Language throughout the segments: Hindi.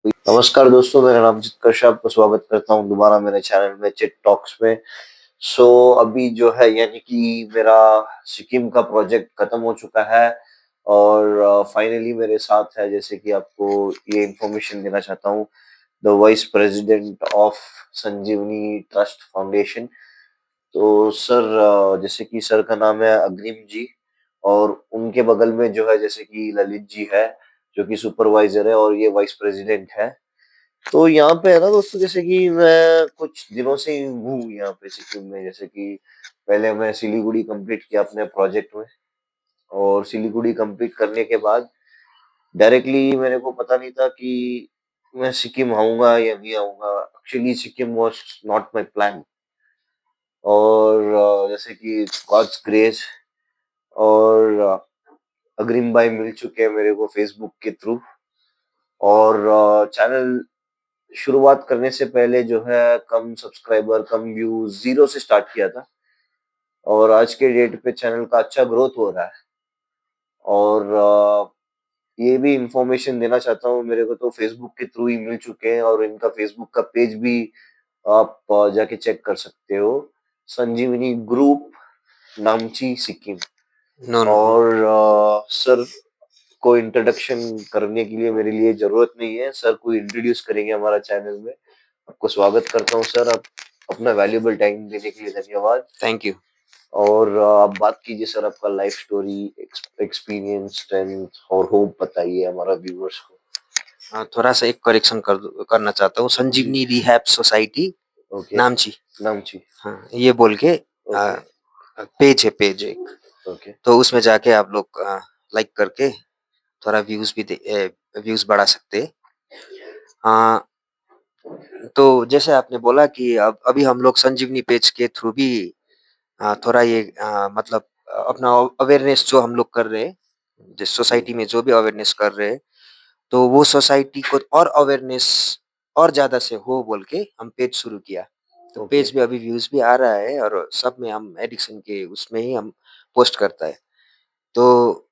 नमस्कार दोस्तों, मेरा नाम जित आपका स्वागत करता हूँ दोबारा मेरे चैनल में चिट टॉक्स में। अभी जो है यानी कि मेरा सिक्किम का प्रोजेक्ट खत्म हो चुका है और फाइनली मेरे साथ है, जैसे कि आपको ये इन्फॉर्मेशन देना चाहता हूँ, the vice president of Sanjeevani trust foundation. तो सर, जैसे कि सर का नाम है अग्निम जी, और उनके बगल में जो है जैसे कि ललित जी है, जो कि सुपरवाइजर है और ये वाइस प्रेसिडेंट है। तो यहाँ पे है ना दोस्तों, जैसे कि मैं कुछ दिनों से ही हूँ यहाँ पे सिक्किम में। जैसे कि पहले मैं सिलीगुड़ी कंप्लीट किया अपने प्रोजेक्ट में, और सिलीगुड़ी कंप्लीट करने के बाद डायरेक्टली मेरे को पता नहीं था कि मैं सिक्किम आऊंगा या नहीं आऊंगा। Actually Sikkim was not my plan, और जैसे कि गॉड्स ग्रेस और अग्रिम भाई मिल चुके हैं मेरे को फेसबुक के थ्रू। और चैनल शुरुआत करने से पहले जो है कम सब्सक्राइबर, कम व्यूज, जीरो से स्टार्ट किया था, और आज के डेट पे चैनल का अच्छा ग्रोथ हो रहा है। और ये भी इंफॉर्मेशन देना चाहता हूँ, मेरे को तो फेसबुक के थ्रू ही मिल चुके हैं, और इनका फेसबुक का पेज भी आप जाके चेक कर सकते हो, Sanjeevani group Namchi Sikkim. No no no. और सर को इंट्रोडक्शन करने के लिए मेरे लिए जरूरत नहीं है, सर को इंट्रोड्यूस करेंगे हमारा चैनल में। आपको स्वागत करता हूँ सर, आप अपना वैल्यूएबल टाइम देने के लिए धन्यवाद। Thank you. और आप बात कीजिए सर, आपका लाइफ स्टोरी, एक्सपीरियंस, स्ट्रेंथ और होप बताइए हमारा व्यूअर्स को। थोड़ा सा एक करेक्शन करना चाहता हूँ, जी। संजीवनी रिहैब सोसाइटी ओके। नामची। नामची। हाँ, ये बोल के ओके। पेज एक, ओके। तो उसमें जाके आप लोग लाइक करके थोड़ा व्यूज बढ़ा सकते हैं। हाँ, तो जैसे आपने बोला कि अब अभी हम लोग संजीवनी पेज के थ्रू भी थोड़ा ये मतलब अपना अवेयरनेस जो हम लोग कर रहे हैं, जिस जी। सोसाइटी में जो भी अवेयरनेस कर रहे हैं, तो वो सोसाइटी को और अवेयरनेस और ज़्यादा से हो बोल के हम पेज शुरू किया। तो ओके। पेज में अभी व्यूज़ भी आ रहा है और सब में हम एडिक्शन के उसमें ही हम पोस्ट करता है। तो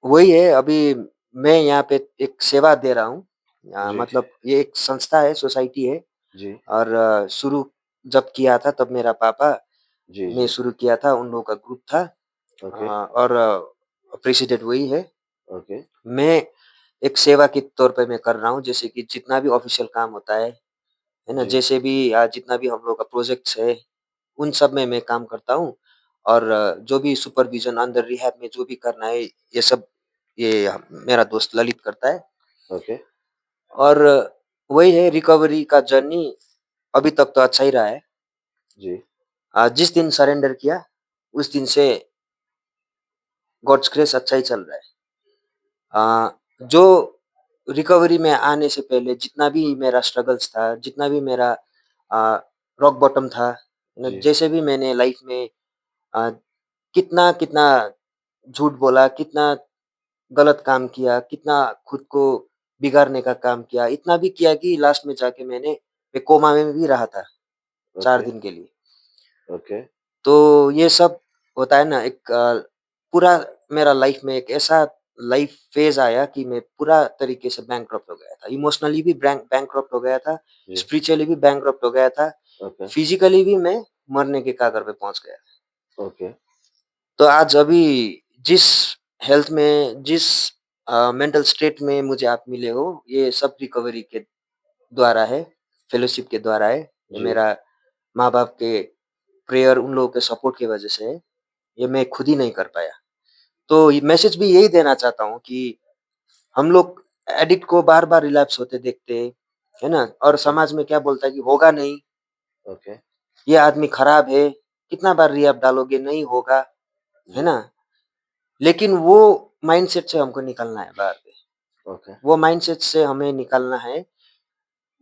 वही है, अभी मैं यहाँ पे एक सेवा दे रहा हूँ। जी। मतलब ये एक संस्था है, सोसाइटी है। जी। और शुरू जब किया था तब मेरा पापा जी। ने जी। शुरू किया था, उन लोगों का ग्रुप था। ओके। और प्रेसिडेंट वही है। ओके। मैं एक सेवा के तौर पे मैं कर रहा हूँ, जैसे कि जितना भी ऑफ़िशियल काम होता है ना? जी। जैसे भी जितना भी हम लोग का प्रोजेक्ट्स है, उन सब में मैं काम करता हूँ। और जो भी सुपरविज़न अंडर रिहैब में जो भी करना है, ये सब मेरा दोस्त ललित करता है। ओके। और वही है, रिकवरी का जर्नी अभी तक तो अच्छा ही रहा है। जी। जिस दिन सरेंडर किया, उस दिन से गॉड्स ग्रेस अच्छा ही चल रहा है। जो रिकवरी में आने से पहले जितना भी मेरा स्ट्रगल्स था, जितना भी मेरा अ, रॉक बॉटम था, जी। जैसे भी मैंने लाइफ में अ, कितना-कितना झूठ बोला, कितना गलत काम किया, कितना खुद को बिगाड़ने का काम किया, इतना भी किया कि लास्ट में जाके मैं कोमा में भी रहा था 4 ओके। दिन के लिए। ओके। तो ये सब होता है ना, एक पूरा मेरा लाइफ में एक ऐसा लाइफ फेज़ आया कि मैं पूरा तरीके से बैंकरप्ट हो गया था। इमोशनली भी बैंकरप्ट हो गया था, जी। स्पिरिचुअली भी बैंकरप्ट हो गया था, ओके। फिज़िकली भी मैं मरने के कगार पे पहुँच गया था। ओके। तो आज अभी जिस हेल्थ में, जिस मेंटल स्टेट में मुझे आप मिले हो, ये सब रिकवरी के द्वारा है, फेलोशिप के द्वारा है। ये जी। मेरा माँ-बाप के प्रेयर, उन लोगों के सपोर्ट की वज़ह से है। ये मैं खुद ही नहीं कर पाया। तो ये मैसेज भी यही देना चाहता हूँ कि हम लोग एडिक्ट को बार-बार रिलैप्स होते देखते हैं, है ना? और ओके। समाज में क्या बोलता है कि होगा नहीं, ओके। ये आदमी खराब है, कितना बार रिहैब डालोगे, नहीं होगा, है जी। ना? लेकिन वो माइंडसेट से हमको निकलना है बाहर पे। ओके। वो माइंडसेट से हमें निकलना है।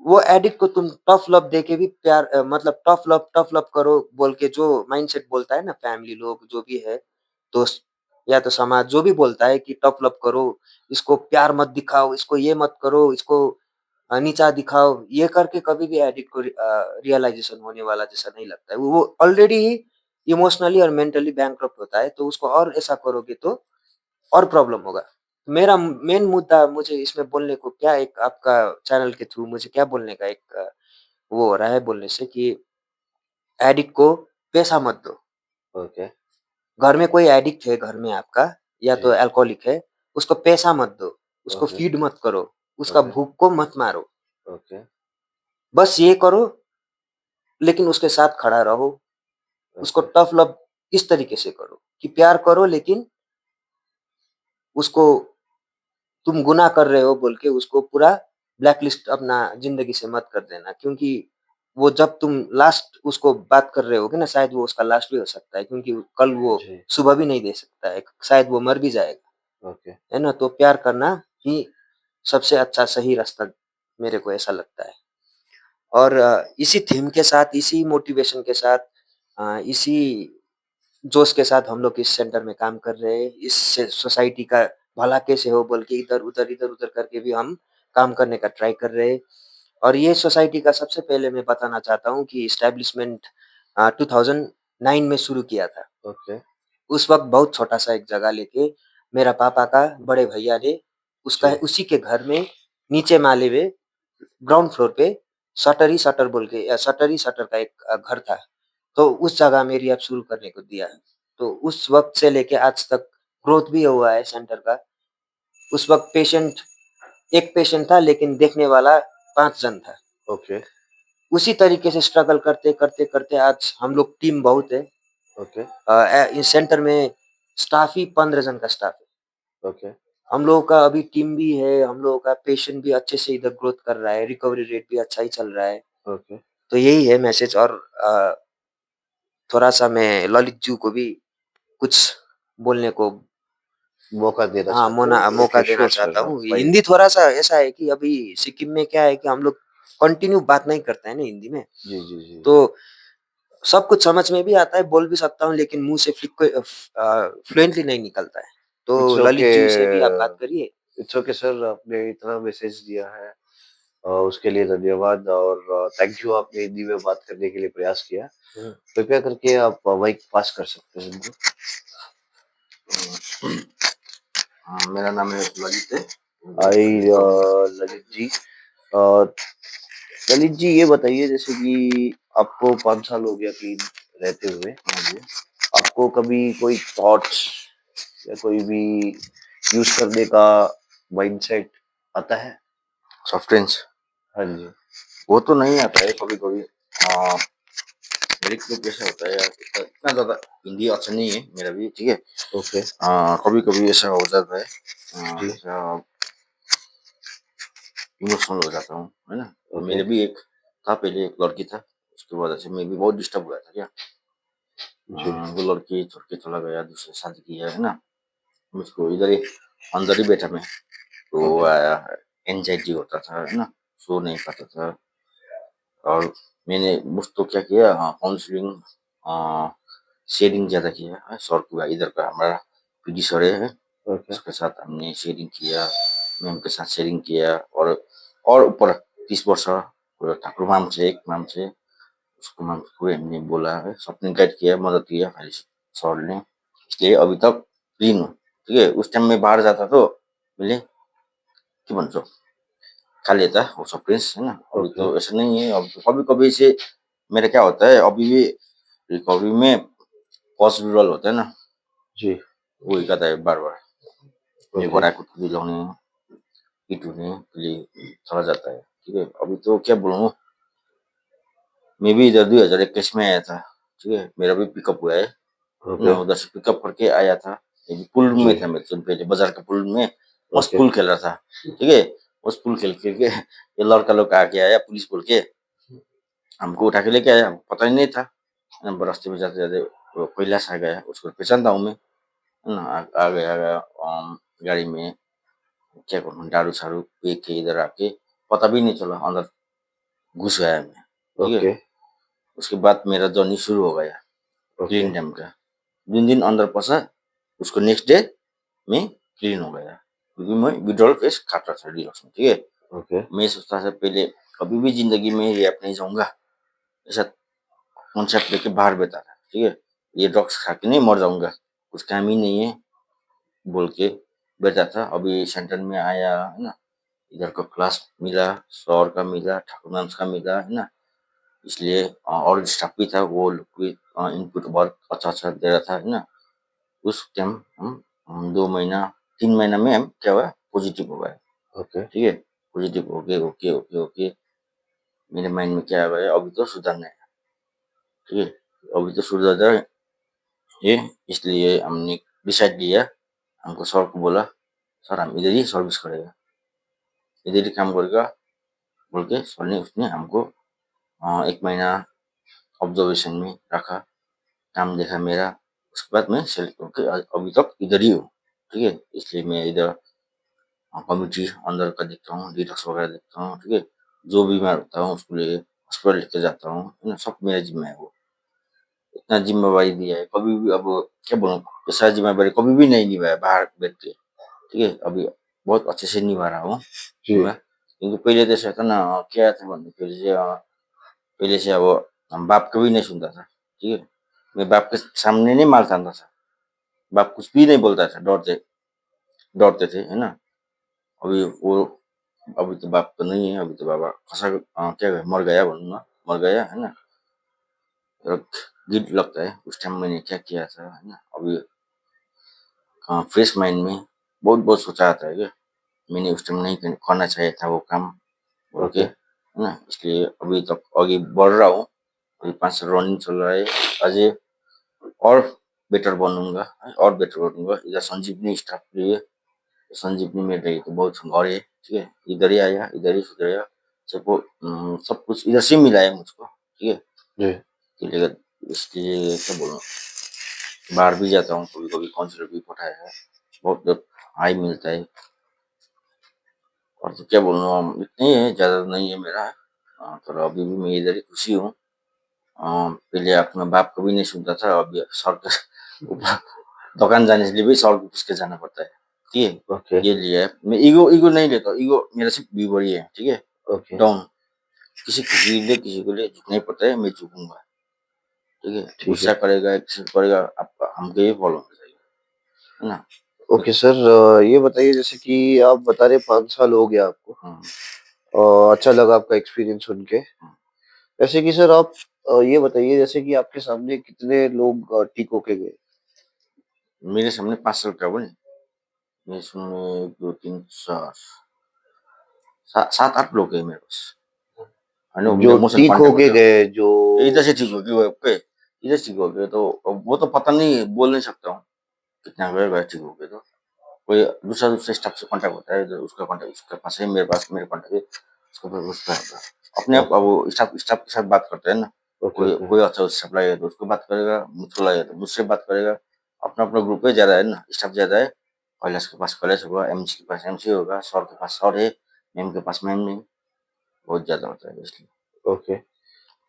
वो एडिक्ट को तुम टफ लव देके भी प्यार मतलब टफ लव करो बोल के जो माइंडसेट बोलता है ना, फैमिली लोग जो भी है, दोस्त या तो समाज जो भी बोलता है कि टफ लव करो, इसको प्यार मत दिखाओ, इसको ये मत करो, इसको नीचा दिखाओ, ये करके कभी भी एडिक्ट को रियलाइज़ेशन होने वाला जैसा नहीं लगता है। वो ऑलरेडी ही इमोशनली और मेंटली बैंकरप्ट होता है, तो उसको और ऐसा करोगे तो और प्रॉब्लम होगा। मेरा मेन मुद्दा मुझे इसमें बोलने को क्या एक आपका चैनल के थ्रू मुझे क्या बोलने का एक वो हो रहा है बोलने से कि एडिक्ट को पैसा मत दो। ओके, घर में कोई एडिक्ट है घर में आपका या तो जी, अल्कोहलिक है, उसको पैसा मत दो, उसको ओके, फीड मत करो, उसका ओके, भूख को मत मारो। ओके, बस ये करो लेकिन उसके साथ खड़ा रहो। उसको ओके, टफ लव इस तरीके से करो कि प्यार करो लेकिन उसको तुम गुनाह कर रहे हो बोल के उसको पूरा ब्लैक लिस्ट अपना ज़िंदगी से मत कर देना क्योंकि वो जब तुम लास्ट उसको बात कर रहे होगे ना शायद वो उसका लास्ट भी हो सकता है क्योंकि कल वो जी, सुबह भी नहीं दे सकता है, शायद वो मर भी जाएगा, ओके, है ना? तो प्यार करना ही सबसे अच्छा सही रास्ता मेरे को ऐसा लगता है। और इसी थीम के साथ, इसी मोटिवेशन के साथ इसी जोश के साथ हम लोग इस सेंटर में काम कर रहे हैं। इस सोसाइटी का भला कैसे हो बोल के इधर-उधर, इधर-उधर करके भी हम काम करने का ट्राई कर रहे हैं। और ये सोसाइटी का सबसे पहले मैं बताना चाहता हूँ कि एस्टेब्लिशमेंट 2009 में शुरू किया था। ओके, उस वक़्त बहुत छोटा-सा एक जगह लेके मेरा पापा का बड़े भैया ने उसका जी, उसी के घर में नीचे माले में ग्राउंड फ्लोर पे शटर ही शटर बोल के शटर ही शटर का एक घर था। तो उस जगह में रिहैब शुरू करने को दिया। तो उस वक़्त से लेके आज तक ग्रोथ भी हुआ है सेंटर का। उस वक़्त पेशेंट 1 पेशेंट था लेकिन देखने वाला 5 जन था। ओके, उसी तरीके से स्ट्रगल करते आज हम लोग टीम बहुत है। ओके, इस सेंटर में स्टाफ ही 15 जन का स्टाफ है। ओके, हम लोगों का अभी टीम भी है, हम लोगों का पेशेंट भी अच्छे से इधर ग्रोथ कर रहा है, रिकवरी रेट भी अच्छा ही चल रहा है। ओके, तो यही है मैसेज और थोड़ा-सा मैं ललित जी को भी कुछ बोलने को मौका देना हाँ, चाहते हो? मौका ओके, देना श्योर चाहता सर, आप हूँ। फाइन। हिंदी थोड़ा-सा ऐसा है कि अभी सिक्किम में क्या है कि हम लोग कंटिन्यू बात नहीं करते हैं ना हिंदी में, जी, जी, जी, जी। तो सब कुछ समझ में भी आता है, बोल भी सकता हूँ लेकिन मुँह से फ्लुएंटली नहीं निकलता है। तो इट्स ललित ओके, जी से भी आप बात करिए। इट्स ओके सर, आपने इतना मैसेज दिया है उसके लिए धन्यवाद और थैंक यू आपने हिंदी में बात करने के लिए प्रयास किया। हुँ, कृपया करके आप माइक पास कर सकते हैं उनको। हाँ, मेरा नाम है ललित है। आई ललित जी, अ, ललित जी ये बताइए जैसे कि आपको 5 साल हो गया क्लीन रहते हुए, हाँ जी। आपको कभी कोई थॉट्स या कोई भी यूज़ करने का माइंडसेट आता है? सब्सटेंस हाँ जी, वो तो नहीं आता है कभी-कभी। मेरे को कैसा होता है यार, इतना ज़्यादा हिंदी अच्छा नहीं है मेरा भी, ठीक है? ओके, कभी-कभी ऐसा हो जाता है, जी, ऐसा इमोशनल हो जाता हूँ, है ना? और ओके, मेरे भी एक था पहले एक लड़की था, उसकी वजह से मैं भी बहुत डिस्टर्ब हुआ था क्या। जी, वो लड़की छोड़ के चला गया, दूसरे शादी किया, है ना? मुझको इधर ही अंदर ही बैठा मैं, तो ओके, एंग्जायटी होता था, है ना? सो नहीं पाता था। और मैंने मुझको क्या किया, काउंसलिंग, शेयरिंग ज़्यादा किया, सर को इधर का हमारा पीडी सर है, ओके, उसके साथ हमने शेयरिंग किया, मैम के साथ शेयरिंग किया। और ऊपर 30 वर्ष ठाकुर माम से एक माम से उसको माम को हमने बोला है, सबने गाइड किया, मदद किया भाई सर ने, इसलिए अभी तक क्लीन हूँ, ठीक है? उस टाइम में बाहर जाता तो मैले के भन्छ खा लेता वो सब प्रिंस, है ना? अभी ओके, तो ऐसा नहीं है, अब तो कभी-कभी से मेरा क्या होता है, अभी भी रिकवरी में पॉसिबल होता है ना, जी, वही कहता है बार-बार। ये ओके, घोड़ा को दिलाउने, हिट हुने के लिए चला जाता है, ठीक है? अभी तो क्या बोलूँ, मैं भी इधर 2021 में आया था, ठीक है? मेरा भी पिकअप हुआ है ओके, ना? उधर से पिकअप करके आया था, एक पुल जी, में था मैं तो पहले बाज़ार के पुल में, मस्त ओके, पुल खेल रहा था, ठीक है? मस्त पुल खेल-खेल के ये लड़का लोग आके आया पुलिस बोल के, हमको उठा के लेके आया, हमको पता ही नहीं था। रास्ते में जाते-जाते वो कैलाश आ गया, उसको पहचानता हूँ मैं, है ना? आ गया गाड़ी में, क्या करूँ दारू-सारू पी के इधर आके पता भी नहीं चला अंदर घुस गया मैं, ठीक है? ओके, उसके बाद मेरा जर्नी शुरू हो गया ओके, क्लीन टाइम का। जिन दिन अंदर पसा, उसको नेक्स्ट डे मैं क्लीन हो गया, क्योंकि मैं विथड्रॉल फेज़ काट रहा था डिलक्स में, ठीक है? ओके, मैं सोचता था पहले कभी भी ज़िंदगी में रिहैब नहीं जाऊँगा, ऐसा कॉन्सेप्ट लेके बाहर बैठा था, ठीक है? ये ड्रग्स खा के नहीं मर जाऊँगा, कुछ काम ही नहीं है बोल के। बैठा था, अभी सेंटर में आया, है ना? इधर का क्लास मिला, सौर का मिला, ठाकुर मैम्स का मिला, है ना? इसलिए और स्टाफ भी था, वो लोग भी इनपुट बहुत अच्छा-अच्छा दे रहा था, है ना? उस टाइम हम 2 महीना 3 महीना में हम क्या हुआ, पॉजिटिव हो गए, ओके, ठीक है? पॉजिटिव हो के मेरे माइंड में क्या आ गया, अभी तो सुधरना है, ठीक है? अभी तो सुधर जाए ये, इसलिए हमने डिसाइड लिया, हमको सर को बोला, "सर हम इधर ही सर्विस करेगा, इधर ही काम करेगा" बोल के सर ने उसने हमको 1 महीना ऑब्जर्वेशन में रखा, काम देखा मेरा, उसके बाद मैं सेलेक्ट होके अभी तक इधर ही हूँ, ठीक है? इसलिए मैं इधर कमिटी अंदर का देखता हूँ, डिटॉक्स वगैरह देखता हूँ, ठीक है? जो बीमार होता हूँ उसको लिए हॉस्पिटल लेके जाता हूँ, है ना? सब मेरा जिम्मा है वो। इतना ज़िम्मेवारी दिया है, कभी भी अब क्या बोलूँ, ऐसा ज़िम्मेवारी कभी भी नहीं निभाया बाहर बैठ के, ठीक है? अभी बहुत अच्छे से निभा रहा हूँ जी, जिम्मा। क्योंकि पहले तो ऐसा था ना, क्या था भन्दाखेरि चाहिँ पहले से अब हम बाप का भी नहीं सुनता था, ठीक है? मैं बाप के सामने नहीं माल तानता था, बाप कुछ भी नहीं बोलता था, डरते थे, है ना? अभी वो अभी तो बाप तो नहीं है, अभी तो बाबा क्या गया, मर गया भनौँ न, मर गया, है ना? र गिल्ट लगता है, उस टाइम मैंने क्या किया था, है ना? अभी फ्रेश माइंड में बहुत-बहुत सोचा आता है क्या, मैंने उस टाइम नहीं करना चाहिए था वो काम बोल के, ओके, है ना? इसलिए अभी तक आगे बढ़ रहा हूँ, अभी 5 साल रनिंग चल रहा है, अझै और बेटर बनूँगा, है, और बेटर बनूँगा। इधर संजीवनी स्टाफ लिए, संजीवनी में रही तो बहुत घर है, ठीक है? इधर ही आया, इधर ही सुधरा, सब कुछ इधर से मिला है मुझको, ठीक है? जी, इसलिए इसलिए क्या बोलूँ, बाहर भी जाता हूँ, कभी-कभी काउंसलर भी पठाया है, बहुत हाई मिलता है। और तो क्या बोलूँ, इतना ही है, ज़्यादा नहीं है मेरा, तर अभी भी मैं इधर ही खुशी हूँ। पहले अपना बाप को भी नहीं सुनता था, अभी सर के ऊपर दुकान जाने के लिए भी सर को पूछ के जाना पड़ता है, ठीक है? ओके, ये लिया है। मैं ईगो ईगो नहीं लेता हूँ, ईगो मेरा सिर्फ व्यूवर ही है, ठीक है? ओके, डाउन, किसी को लिए झुकना ही पड़ता है, मैं झुकूँगा, ठीक है? ठीक है। गुस्सा करेगा, किसी को करेगा, आप हमको ही फॉलो होना चाहिए, है ना? ओके सर, ये बताइए जैसे कि आप बता रहे 5 साल हो गया आपको। हुँ, अच्छा लगा आपका एक्सपीरियंस सुन के। हुँ। वैसे कि सर आप ये बताइए जैसे कि आपके सामने कितने लोग ठीक होके गए? मेरे सामने 5 साल का बोले, मेरे सामने 1, 2, 3, 4 7-8 लोग हैं मेरे पास। I know जो मेरे मुँह से ठीक कांटेक्ट होके होते हो। गए, जो इधर से ठीक हो गए वो पे, इधर से ठीक हो गए तो वो तो पता नहीं, बोल नहीं सकता हूँ, कितना गए ठीक हो गए तो। कोई दूसरा स्टाफ से कांटेक्ट होता है, तो उसका कांटेक्ट उसके पास है, मेरे पास मेरे कांटेक्ट है, उसको फिर उसका होता है। अपने आप अब ओके, वो स्टाफ स्टाफ के साथ बात करते हैं ना, ओके, कोई ओके, कोई अच्छा स्टाफ लगेगा तो उसको बात करेगा, मुझको लगेगा तो मुझसे बात करेगा। अपना-अपना ग्रुप है, ज़्यादा है ना, स्टाफ ज़्यादा है। कैलाश के पास कैलाश होगा, एमसी के पास एमसी होगा, सर के पास सर है, मैम के पास मैम है, बहुत ज़्यादा होता है इसलिए। ओके।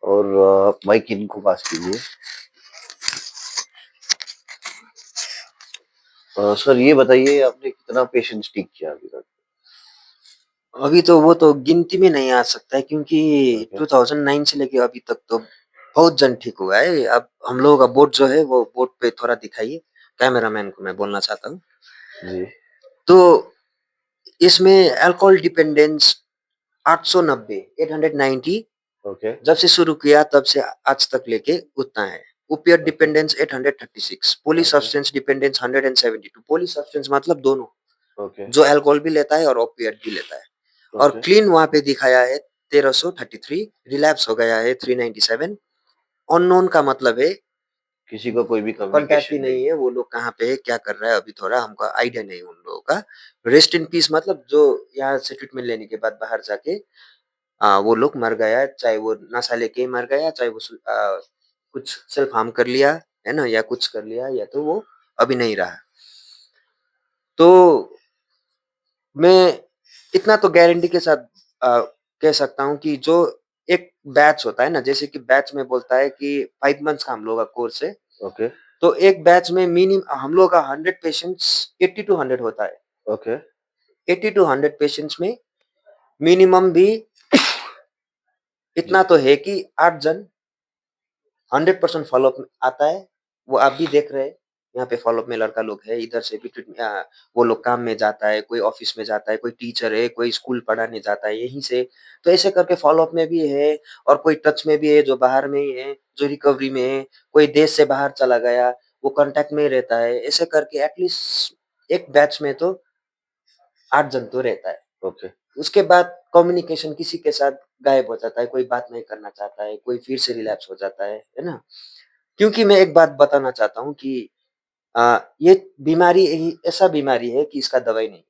और आप माइक इनको पास कीजिए। सर ये बताइए आपने कितना पेशेंट्स ठीक किया अभी तक? अभी तो वो तो गिनती में नहीं आ सकता है क्योंकि ओके, 2009 से लेके अभी तक तो बहुत जन ठीक हुआ है। अब हम लोगों का बोर्ड जो है वो बोर्ड पे थोड़ा दिखाइए, कैमरामैन को मैं बोलना चाहता हूँ। जी, तो इसमें अल्कोहल डिपेंडेंस 890 890 ओके, जब से शुरू किया तब से आज तक लेके उतना है। Opiate okay, dependence 836, poly okay, substance dependence 172, poly substance मतलब दोनों, ओके, जो अल्कोहल भी लेता है और ओपिएट भी लेता है। और ओके। क्लीन वहाँ पे दिखाया है 1333, रिलैप्स हो गया है 397, अननोन का मतलब है किसी का कोई भी कॉन्टैक्ट ही कम्युनिकेशन नहीं नहीं है, है। वो लोग कहाँ पे है, क्या कर रहा है, अभी थोड़ा हमको आइडिया नहीं है उन लोगों का। रेस्ट इन पीस मतलब जो यहाँ से ट्रीटमेंट लेने के बाद बाहर जाके वो लोग मर गया, चाहे वो नशा लेके ही मर गया, चाहे वो कुछ सेल्फ हार्म कर लिया, है ना? या कुछ कर लिया या तो वो अभी नहीं रहा। तो मैं इतना तो गारंटी के साथ कह सकता हूँ कि जो एक बैच होता है ना, जैसे कि बैच में बोलता है कि 5 मंथ्स का हम लोग का कोर्स है, ओके, तो एक बैच में हम लोग का 100 पेशेंट्स 80 टू 100 होता है। ओके, 80 टू 100 पेशेंट्स में मिनिमम भी इतना जी, तो है कि 8 जन 100% फ़ॉलो-अप में आता है, वो आप भी देख रहे हैं, यहाँ पे फ़ॉलो-अप में लड़का लोग है, इधर से वो लोग काम में जाता है, कोई ऑफ़िस में जाता है, कोई टीचर है, कोई स्कूल पढ़ाने जाता है यहीं से। तो ऐसे करके फ़ॉलो-अप में भी है और कोई टच में भी है जो बाहर में ही है, जो रिकवरी में है, कोई देश से बाहर चला गया, वो कॉन्टैक्ट में ही रहता है। ऐसे करके एटलीस्ट एक बैच में तो 8 जन तो रहता है। ओके, उसके बाद कम्युनिकेशन किसी के साथ गायब हो जाता है, कोई बात नहीं करना चाहता है, कोई फिर से रिलैप्स हो जाता है ना? क्योंकि मैं एक बात बताना चाहता हूँ कि ये बीमारी ऐसा बीमारी है कि इसका दवाई नहीं,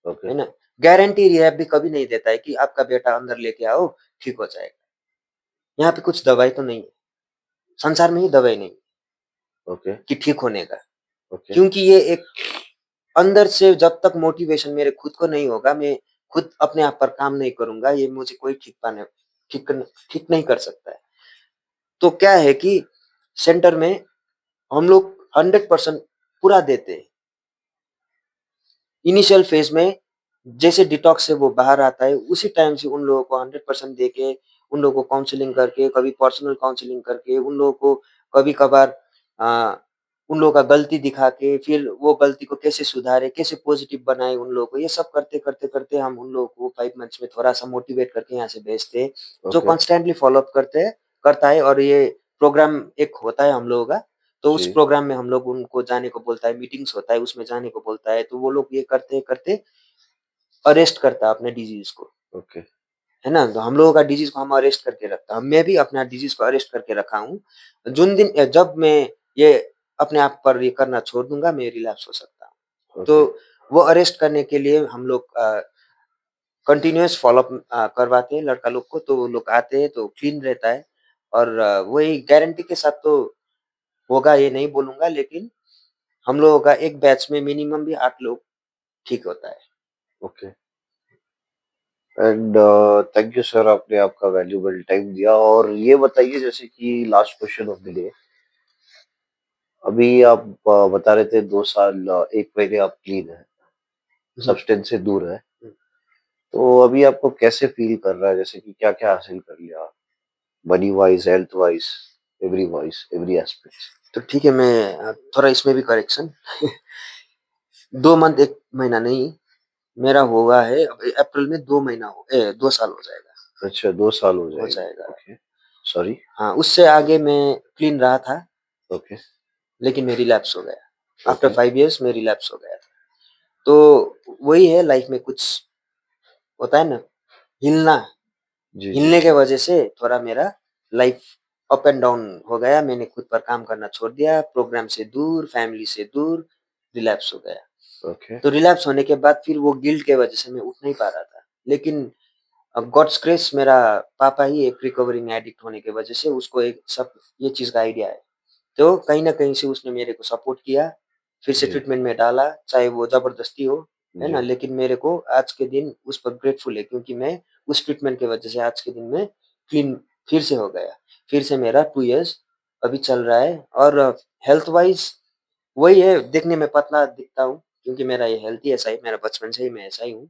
ओके, है ना? गारंटी रिहैब भी कभी नहीं देता है कि आपका बेटा अंदर लेके आओ, ठीक हो जाएगा। यहाँ पे कुछ दवाई तो नहीं है, संसार में ही दवाई नहीं ओके, कि ठीक होने का। ओके, क्योंकि ये एक अंदर से जब तक मोटिवेशन मेरे खुद को नहीं होगा, मैं खुद अपने आप पर काम नहीं करूँगा, ये मुझे कोई ठीक नहीं कर सकता है। तो क्या है कि सेंटर में हम लोग 100% पूरा देते हैं। इनिशियल फेज़ में जैसे डिटॉक्स से वो बाहर आता है, उसी टाइम से उन लोगों को 100% देके, उन लोगों को काउंसलिंग करके, कभी पर्सनल काउंसलिंग करके, उन लोगों को कभी-कभार अ, उन लोगों का गलती दिखा के, फिर वो गलती को कैसे सुधारें, कैसे पॉज़िटिव बनाएँ उन लोगों को, ये सब करते हम उन लोगों को 5 मंथ्स में थोड़ा-सा मोटिवेट करके यहाँ से भेजते हैं, जो ओके, कॉन्स्टेंटली फ़ॉलो अप करता है और ये प्रोग्राम एक होता है हम लोगों का, तो उस जी, प्रोग्राम में हम लोग उनको जाने को बोलता है, मीटिंग्स होता है, उसमें जाने को बोलता है, तो वो लोग ये करते-करते अरेस्ट करता है अपने डिजीज़ को, ओके, है ना? तो हम लोगों का डिजीज़ को हम अरेस्ट करके रखता है। मैं भी अपना डिजीज़ को अरेस्ट करके रखा हूँ। जब मैं ये अपने आप पर ये करना छोड़ दूँगा, मैं रिलैप्स हो सकता हूँ। ओके, तो वो अरेस्ट करने के लिए हम लोग कंटीन्यूअस फ़ॉलो-अप करवाते हैं लड़का लोग को, तो वो लोग आते हैं तो क्लीन रहता है और वही गारंटी के साथ तो होगा ये नहीं बोलूँगा, लेकिन हम लोगों का एक बैच में मिनिमम भी 8 लोग ठीक होता है। Okay. And thank you sir, आपने आपका वैल्यूएबल टाइम दिया। और ये बताइए, जैसे कि last question of the day, अभी आप बता रहे थे 2 साल 1 महीने आप क्लीन हैं, हुँ, सब्सटेंस से दूर हैं। हुँ। तो अभी आपको कैसे फ़ील कर रहा है? जैसे कि क्या-क्या हासिल कर लिया? Money wise, health wise, every aspect? तो ठीक है, मैं थोड़ा इसमें भी करेक्शन 2 मंथ 1 महीना नहीं, मेरा हुआ है अब अप्रैल में 2 साल हो जाएगा, अच्छा, 2 साल हो हो जाएगा। जाएगा। Okay, sorry. हाँ, उससे आगे मैं क्लीन रहा था, ओके, लेकिन मैं रिलैप्स हो गया। After okay. 5 इयर्स मैं रिलैप्स हो गया था। तो वही है लाइफ में कुछ होता है ना, हिलना, जी, जी, हिलने के जी। वजह से थोड़ा मेरा लाइफ अप एंड डाउन हो गया। मैंने खुद पर काम करना छोड़ दिया, प्रोग्राम से दूर, फैमिली से दूर, रिलैप्स हो गया। ओके, तो रिलैप्स होने के बाद फिर वो गिल्ट के वजह से मैं उठ नहीं पा रहा था। लेकिन गॉड्स ग्रेस, मेरा पापा ही एक रिकवरिंग एडिक्ट होने की वजह से उसको एक सब ये चीज़ का आइडिया है। तो कहीं न कहीं से उसने मेरे को सपोर्ट किया, फिर से जी, ट्रीटमेंट में डाला, चाहे वो ज़बरदस्ती हो, है ना? जी, लेकिन मेरे को आज के दिन उस पर ग्रेटफुल है, क्योंकि मैं उस ट्रीटमेंट की वजह से आज के दिन में क्लीन फिर से हो गया। फिर से मेरा 2 इयर्स अभी चल रहा है और हेल्थ वाइज़ वही है, देखने में पतला दिखता हूँ, क्योंकि मेरा ये हेल्थ ही ऐसा है, मेरा बचपन से ही मैं ऐसा ही हूँ,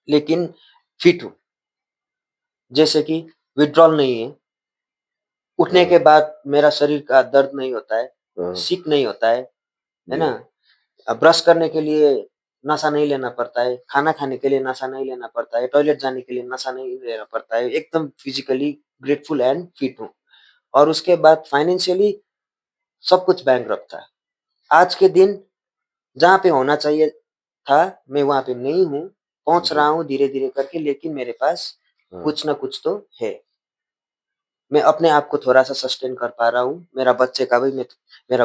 लेकिन फिट हूँ। जैसे कि विथड्रॉल नहीं है, उठने के हाँ, बाद मेरा शरीर का दर्द नहीं होता है, हाँ, सिक नहीं होता है ना? जी, ब्रश करने के लिए नशा नहीं लेना पड़ता है, खाना खाने के लिए नशा नहीं लेना पड़ता है, टॉयलेट जाने के लिए नशा नहीं लेना पड़ता है, एकदम फिज़िकली ग्रेटफुल एंड फिट हूँ। और उसके बाद फाइनेंशियली सब कुछ बैंकरप्ट था। आज के दिन जहाँ पे होना चाहिए था, मैं वहाँ पे नहीं हूँ, पहुँच रहा जी, हूँ धीरे-धीरे करके, लेकिन मेरे पास हाँ, कुछ न कुछ तो है। मैं अपने आप को थोड़ा-सा सस्टेन कर पा रहा हूँ, मेरा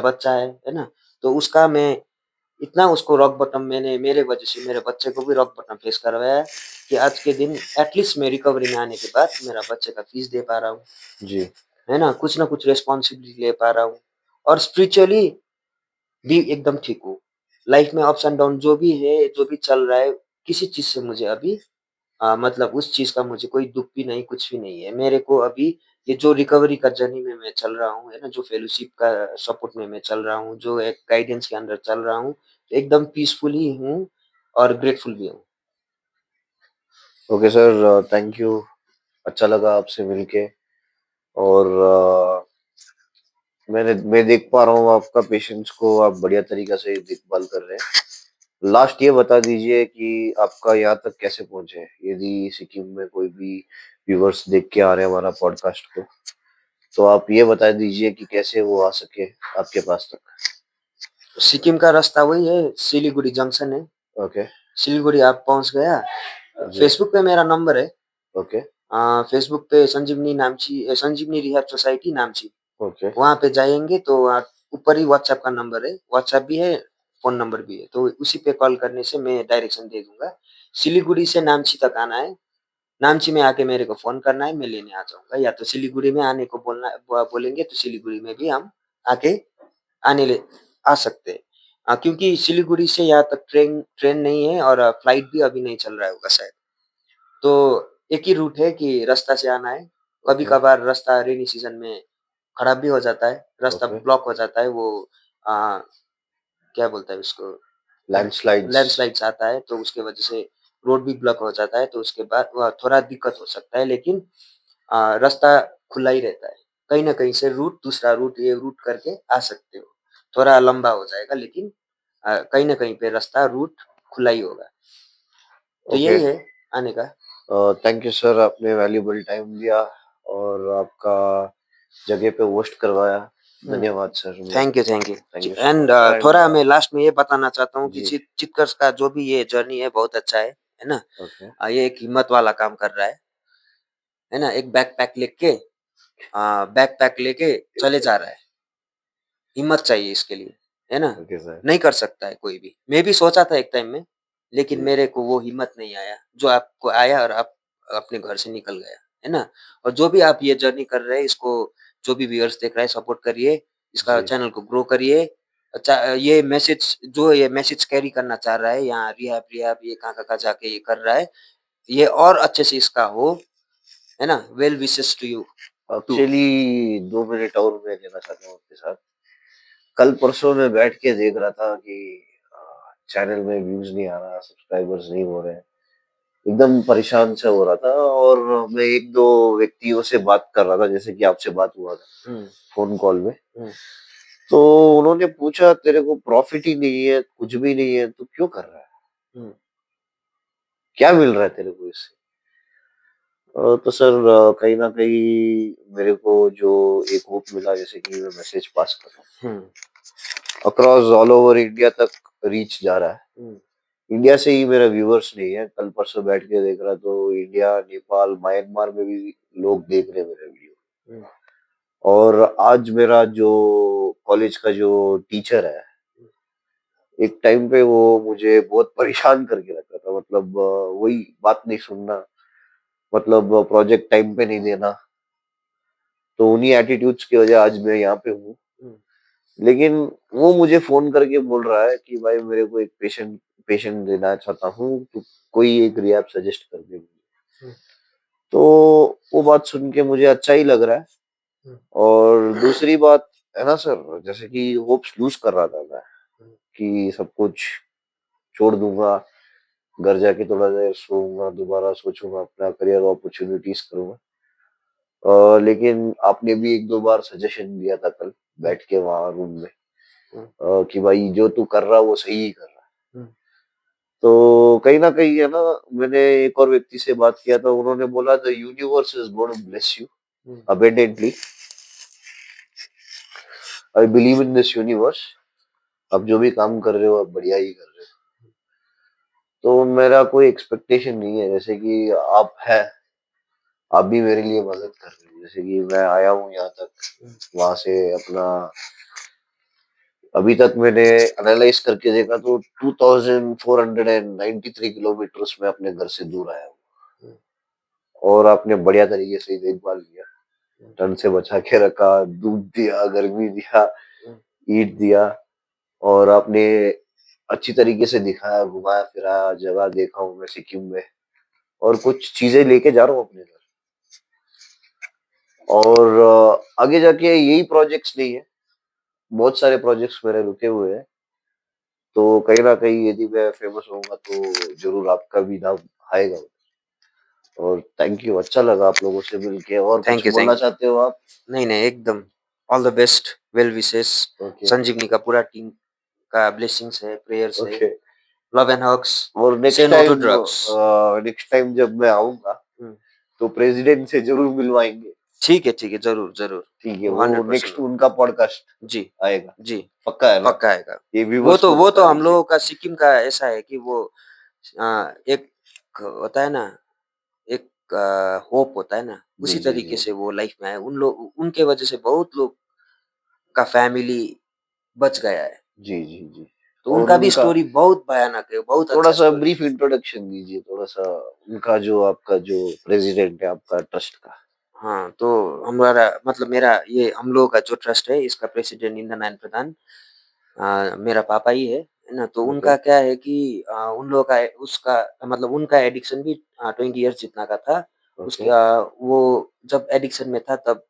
बच्चा है ना? तो उसका मैं इतना उसको रॉक बॉटम मैंने मेरे वजह से मेरे बच्चे को भी रॉक बॉटम फेस करवाया है कि आज के दिन एटलीस्ट मैं रिकवरी में आने के बाद मेरा बच्चे का फीस दे पा रहा हूँ, जी, है ना? कुछ न कुछ रिस्पॉन्सिबिलिटी ले पा रहा हूँ और स्पिरिचुअली भी एकदम ठीक हूँ। लाइफ में अप्स एंड डाउन जो भी है, जो भी चल रहा है, किसी चीज़ से मुझे अभी मतलब उस चीज़ का मुझे कोई दुःख भी नहीं, कुछ भी नहीं है। मेरे को अभी ये जो रिकवरी का जर्नी में मैं चल रहा हूँ, है ना? जो फेलोशिप का सपोर्ट में मैं चल रहा हूँ, जो एक गाइडेंस के अंडर चल रहा हूँ, एकदम पीसफुल ही हूँ और ग्रेटफुल भी हूँ। Okay sir, thank you. अच्छा लगा आपसे मिलके। और मैं देख पा रहा हूँ आपका पेशेंस को, आप बढ़िया तरीक़ा से देखभाल कर रहे हैं। लास्ट ये बता दीजिए कि आपका यहाँ तक कैसे पहुँचे? यदि सिक्किम में कोई भी व्यूअर्स देख के आ रहे हैं हमारा पॉडकास्ट को, तो आप ये बता दीजिए कि कैसे वो आ सके आपके पास तक? सिक्किम का रास्ता वही है, सिलीगुड़ी जंक्शन है। ओके, सिलीगुड़ी आप पहुँच गया, जी, फेसबुक पे मेरा नंबर है। ओके, फेसबुक पे संजीवनी रिहैब सोसाइटी नामची, ओके, वहाँ पे जाएँगे तो ऊपर ही व्हाट्सएप का नंबर है, व्हाट्सएप भी है, फ़ोन नंबर भी है, तो उसी पे कॉल करने से मैं डायरेक्शन दे दूँगा। सिलीगुड़ी से नामची तक आना है, नामची में आके मेरे को फ़ोन करना है, मैं लेने आ जाऊँगा, या तो सिलीगुड़ी में आने को बोलेंगे तो सिलीगुड़ी में भी हम आके आने ले आ सकते हैं। क्योंकि सिलीगुड़ी से यहाँ तक ट्रेन ट्रेन नहीं है और फ्लाइट भी अभी नहीं चल रहा होगा शायद। तो एक ही रूट है कि रास्ता से आना है। ओके, कभी-कभार रास्ता रेनी सीज़न में खराब भी हो जाता है, रास्ता ओके। ब्लॉक हो जाता है, वो अ, क्या बोलते हैं उसको, लैंडस्लाइड्स, लैंडस्लाइड्स आता है, तो उसके वजह से रोड भी ब्लॉक हो जाता है, तो उसके बाद थोड़ा दिक्कत हो सकता है, लेकिन रास्ता खुला ही रहता है। कहीं न कहीं से दूसरा रूट, ये रूट करके आ सकते हो। थोड़ा लंबा हो जाएगा, लेकिन कहीं न कहीं पे रूट खुला ही होगा। तो ओके। यही है आने का। थैंक यू सर, आपने वैल्यूएबल टाइम दिया और आपका जगह पे होस्ट करवाया। हुँ। धन्यवाद सर मेरा। Thank you. Thank you so and much and थोड़ा मैं लास्ट में ये बताना चाहता हूँ कि जी, चित्कर्स का जो भी ये जर्नी है बहुत अच्छा है ना? ओके, ये एक हिम्मत वाला काम कर रहा है ना? एक बैकपैक लेके चले जा रहा है। हिम्मत चाहिए इसके लिए, है ना? Okay sir. नहीं कर सकता है कोई भी। मैं भी सोचा था एक टाइम में, लेकिन जी, मेरे को वो हिम्मत नहीं आया, जो आपको आया और आप अपने घर से निकल गया, है ना? और जो भी आप ये जर्नी कर रहे हैं, इसको जो भी व्यूअर्स देख रहा है सपोर्ट करिए, इसका जी, चैनल को ग्रो करिए। ये मैसेज कैरी करना चाह रहा है, यहाँ रिहैब ये कहाँ-कहाँ जाके ये कर रहा है, ये और अच्छे से इसका हो, है ना? Well wishes to you too. Actually 2 minute और मैं लेना चाहता हूँ आपके साथ। कल परसों मैं बैठ के देख रहा था कि चैनल में व्यूज़ नहीं आ रहा, सब्सक्राइबर्स नहीं हो रहे हैं। एकदम परेशान सा हो रहा था और मैं 1-2 व्यक्तियों से बात कर रहा था, जैसे कि आपसे बात हुआ था, हुँ, फ़ोन कॉल में। हुँ, तो उन्होंने पूछा तेरे को प्रॉफ़िट ही नहीं है, कुछ भी नहीं है, तू क्यों कर रहा है? हुँ, क्या मिल रहा है तेरे को इससे? तो सर कहीं न कहीं मेरे को जो एक होप मिला जैसे कि मैं मैसेज पास कर रहा हूँ, हुँ, अक्रॉस ऑल ओवर इंडिया तक रीच जा रहा है। हुँ, इंडिया से ही मेरा व्यूअर्स नहीं है, कल परसों बैठ के देख रहा तो इंडिया, नेपाल, म्यांमार में भी लोग देख रहे हैं मेरा वीडियो। हुँ, और आज मेरा जो कॉलेज का जो टीचर है, एक टाइम पे वो मुझे बहुत परेशान करके रखा था, मतलब वही बात नहीं सुनना, मतलब प्रोजेक्ट टाइम पे नहीं देना, तो उन्हीं एटीट्यूड्स की वजह आज मैं यहाँ पे हूँ। हुँ, लेकिन वो मुझे फ़ोन करके बोल रहा है कि भाई मेरे को एक पेशेंट देना चाहता हूँ, तो कोई एक रिहैब सजेस्ट कर दे मुझे। हुँ, तो वो बात सुन के मुझे अच्छा ही लग रहा है। हुँ, और दूसरी बात है ना सर, जैसे कि होप्स लूज़ कर रहा था मैं हुँ, कि सब कुछ छोड़ दूँगा, घर जाके थोड़ा देर सोऊँगा, दोबारा सोचूँगा, अपना करियर अपॉर्च्युनिटीज़ करूँगा। लेकिन आपने भी 1-2 बार सजेशन दिया था कल हुँ, बैठ के वहाँ रूम में, हुँ, कि भाई जो तू कर रहा है वो सही ही कर रहा है। हुँ, तो कहीं न कहीं है ना, मैंने एक और व्यक्ति से बात किया था, उन्होंने बोला the universe is gonna bless you hmm, abundantly. I believe in this universe. आप जो भी काम कर रहे हो, आप बढ़िया ही कर रहे हो। तो मेरा कोई एक्सपेक्टेशन नहीं है, जैसे कि आप हैं, आप भी मेरे लिए मदद कर रहे हो। जैसे कि मैं आया हूँ यहाँ तक, हुँ, वहाँ से अपना अभी तक मैंने एनालाइज़ करके देखा तो 2493 किलोमीटर्स मैं अपने घर से दूर आया हूँ। हुँ, और आपने बढ़िया तरीके से देखभाल किया, हुँ, ठंड से बचा के रखा, दूध दिया, गर्मी दिया, हुँ, ईंट दिया और आपने अच्छी तरीके से दिखाया, घुमाया-फिराया, जगह देखा हूँ मैं सिक्किम में और कुछ चीज़ें लेके जा रहा हूँ अपने घर। और आगे जाके यही प्रोजेक्ट्स नहीं है, बहुत सारे प्रोजेक्ट्स मेरे रुके हुए हैं। तो कहीं न कहीं यदि मैं फेमस होऊँगा तो ज़रूर आपका भी नाम आएगा। और थैंक यू, अच्छा लगा आप लोगों से मिलके और कुछ थैंक बोलना यू। चाहते हो आप? नहीं, नहीं, एकदम all the best. Well wishes, okay, Sanjeevani का पूरा टीम का ब्लेसिंग्स है, प्रेयर्स है, ओके। लव एंड हग्स, और say no to drugs. Next time जब मैं आऊँगा, हुँ, तो प्रेज़िडेंट से ज़रूर मिलवाएँगे। ठीक है, ज़रूर, ज़रूर। ठीक है, वो वो 100% नेक्स्ट उनका पॉडकास्ट जी, आएगा। जी, पक्का है ना? पक्का आएगा। ये व्यूअर्स को वो तो बता हम दीजिए। लोगों का सिक्किम का ऐसा है कि वो एक होता है ना, एक होप होता है ना, जी, उसी जी, तरीके जी। से वो लाइफ में आए। उनके वजह से बहुत लोग का फैमिली बच गया है। जी, जी, जी। तो और उनका भी उनका स्टोरी बहुत भयानक है, बहुत अच्छा थोड़ा-सा स्टोरी है। ब्रीफ इंट्रोडक्शन दीजिए, थोड़ा-सा उनका जो आपका जो प्रेज़िडेंट है आपका ट्रस्ट का। हाँ, तो हमारा मतलब मेरा ये हम लोगों का जो ट्रस्ट है, इसका प्रेसिडेंट इंद्र नारायण प्रधान मेरा पापा ही है ना? तो ओके, उनका क्या है कि उन लोगों का उसका मतलब उनका एडिक्शन भी 20 इयर्स जितना का था। ओके। उसका वो जब एडिक्शन में था तब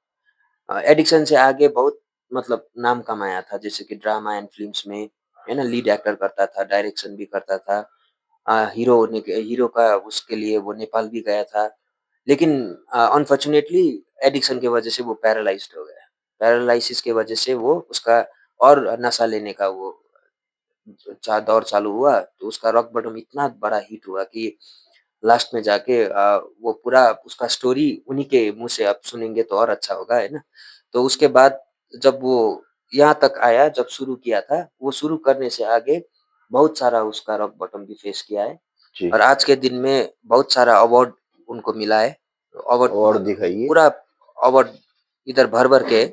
एडिक्शन से आगे बहुत मतलब नाम कमाया था, जैसे कि ड्रामा एंड फ़िल्म्स में, है ना? लीड एक्टर करता था, डायरेक्शन भी करता था। हीरो होने के हीरो का उसके लिए वो नेपाल भी गया था। लेकिन अनफॉर्च्यूनेटली एडिक्शन की वजह से वो पैरालाइज़्ड हो गया। पैरालिसिस की वजह से वो उसका और नशा लेने का वो दौर चालू हुआ, तो उसका रॉक बॉटम इतना बड़ा हिट हुआ कि लास्ट में जाके वो पूरा उसका स्टोरी उन्हीं के मुँह से आप सुनेंगे तो और अच्छा होगा, है ना? तो उसके बाद जब वो यहाँ तक आया, जब शुरू किया था, वो शुरू करने से आगे बहुत सारा उसका रॉक बॉटम भी फेस किया है जी, और आज के दिन में बहुत सारा अवार्ड उनको मिला है। अवार्ड और दिखाइए। पूरा अवार्ड इधर भर-भर के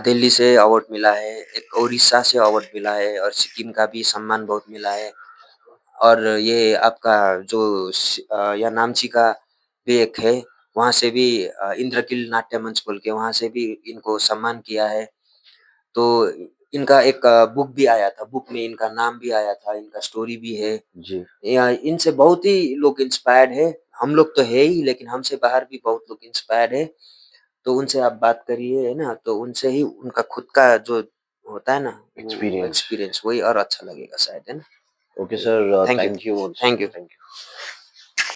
दिल्ली से अवार्ड मिला है, एक उड़ीसा से अवार्ड मिला है और सिक्किम का भी सम्मान बहुत मिला है। और ये आपका जो या नामची का भी एक है, वहाँ से भी इंद्रकील नाट्य मंच बोल के वहाँ से भी इनको सम्मान किया है। तो इनका एक बुक भी आया था, बुक में इनका नाम भी आया था, इनका स्टोरी भी है। जी, या इनसे बहुत ही लोग इंस्पायर्ड है। हम लोग तो है ही लेकिन हमसे बाहर भी बहुत लोग इंस्पायर्ड है। तो उनसे आप बात करिए, है ना? तो उनसे ही उनका खुद का जो होता है ना, वो एक्सपीरियंस। एक्सपीरियंस वही और अच्छा लगेगा शायद, है ना? Okay sir, thank you, thank you ones thank more, you. Thank you.